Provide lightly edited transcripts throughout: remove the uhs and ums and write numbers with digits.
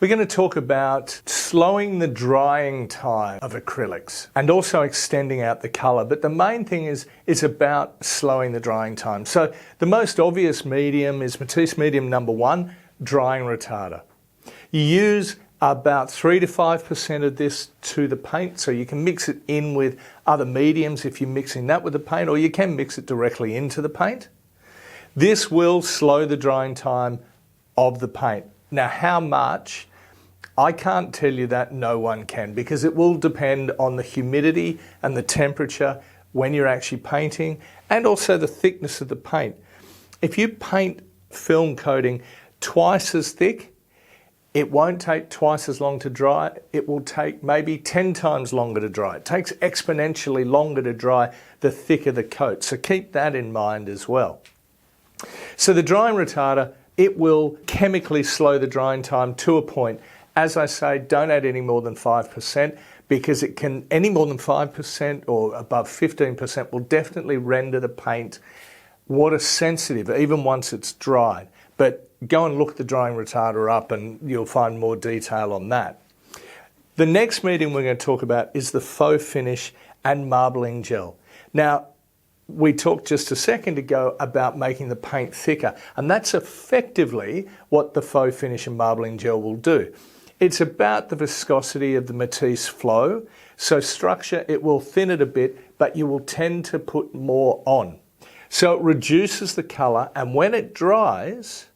We're going to talk about slowing the drying time of acrylics and also extending out the colour. But the main thing is about slowing the drying time. So the most obvious medium is Matisse medium number 1, drying retarder. You use about 3 to 5% of this to the paint, so you can mix it in with other mediums if you're mixing that with the paint, or you can mix it directly into the paint. This will slow the drying time of the paint. Now, how much? I can't tell you that, no one can, because it will depend on the humidity and the temperature when you're actually painting, and also the thickness of the paint. If you paint film coating twice as thick, it won't take twice as long to dry. It will take maybe 10 times longer to dry. It takes exponentially longer to dry the thicker the coat. So keep that in mind as well. So the drying retarder, it will chemically slow the drying time to a point. As I say, don't add any more than 5%, because it can, any more than 5% or above 15% will definitely render the paint water sensitive, even once it's dried. But go and look the drying retarder up and you'll find more detail on that. The next medium we're going to talk about is the faux finish and marbling gel. Now, we talked just a second ago about making the paint thicker, and that's effectively what the faux finish and marbling gel will do. It's about the viscosity of the Matisse flow. So structure, it will thin it a bit, but you will tend to put more on. So it reduces the colour, and when it dries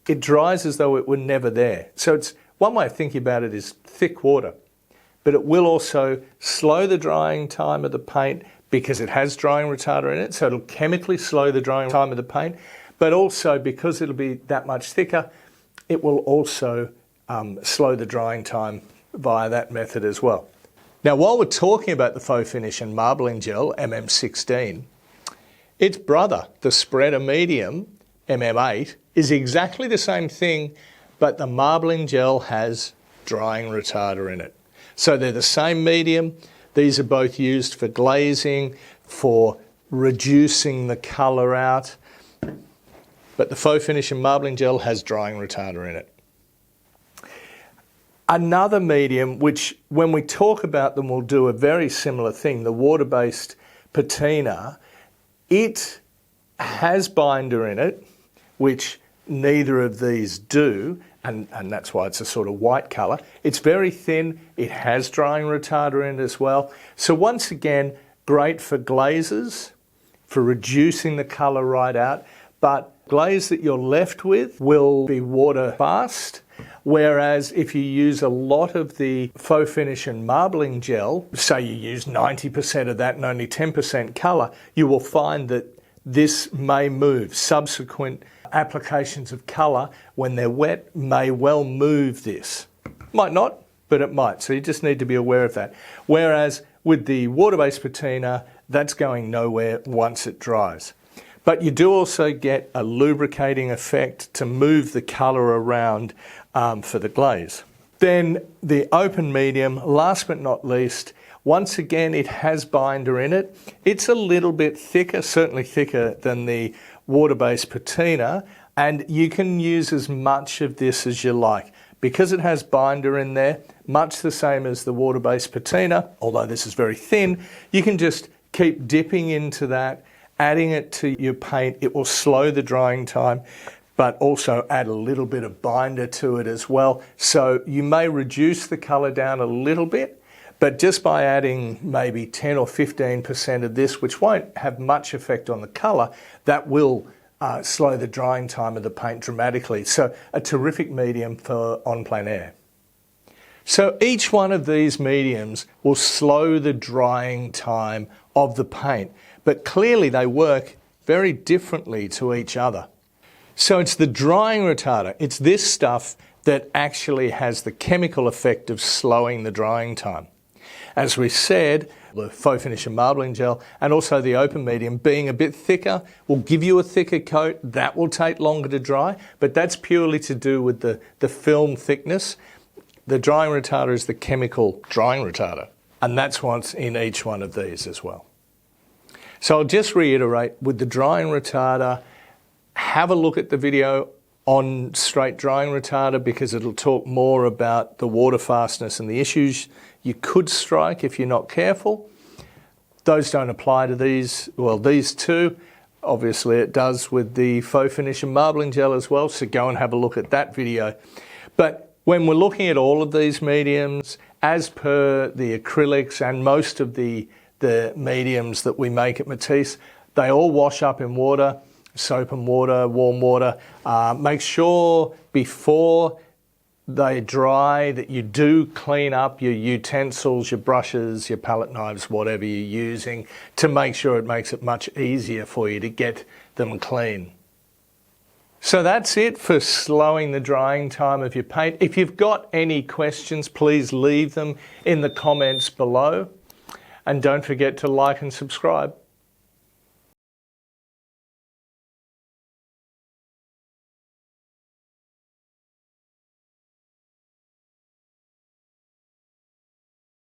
as though it were never there. So it's one way of thinking about it is thick water, but it will also slow the drying time of the paint because it has drying retarder in it. So it'll chemically slow the drying time of the paint, but also because it'll be that much thicker, it will also slow the drying time via that method as well. Now, while we're talking about the faux finish and marbling gel, MM16, its brother, the spreader medium, MM8, is exactly the same thing, but the marbling gel has drying retarder in it. So they're the same medium. These are both used for glazing, for reducing the colour out, but the faux finish and marbling gel has drying retarder in it. Another medium, which when we talk about them will do a very similar thing, the water-based patina, it has binder in it, which neither of these do, and that's why it's a sort of white colour. It's very thin, it has drying retarder in it as well. So once again, great for glazes, for reducing the colour right out, but glaze that you're left with will be water fast. Whereas if you use a lot of the faux finish and marbling gel, say you use 90% of that and only 10% colour, you will find that this may move. Subsequent applications of colour, when they're wet, may well move this. Might not, but it might. So you just need to be aware of that. Whereas with the water-based patina, that's going nowhere once it dries. But you do also get a lubricating effect to move the colour around for the glaze. Then the open medium, last but not least, once again it has binder in it. It's a little bit thicker, certainly thicker than the water-based patina, and you can use as much of this as you like. Because it has binder in there, much the same as the water-based patina, although this is very thin, you can just keep dipping into that, adding it to your paint. It will slow the drying time, but also add a little bit of binder to it as well. So you may reduce the colour down a little bit, but just by adding maybe 10 or 15% of this, which won't have much effect on the colour, that will slow the drying time of the paint dramatically. So a terrific medium for en plein air. So each one of these mediums will slow the drying time of the paint, but clearly they work very differently to each other. So it's the drying retarder, it's this stuff that actually has the chemical effect of slowing the drying time. As we said, the faux finish and marbling gel and also the open medium being a bit thicker will give you a thicker coat. That will take longer to dry, but that's purely to do with the film thickness. The drying retarder is the chemical drying retarder, and that's what's in each one of these as well. So I'll just reiterate, with the drying retarder, have a look at the video on straight drying retarder because it'll talk more about the water fastness and the issues you could strike if you're not careful. Those don't apply to these, well, these two. Obviously it does with the faux finish and marbling gel as well, so go and have a look at that video. But when we're looking at all of these mediums, as per the acrylics and most of the mediums that we make at Matisse, they all wash up in water, soap and water, warm water. Make sure before they dry that you do clean up your utensils, your brushes, your palette knives, whatever you're using, to make sure it makes it much easier for you to get them clean. So that's it for slowing the drying time of your paint. If you've got any questions, please leave them in the comments below. And don't forget to like and subscribe.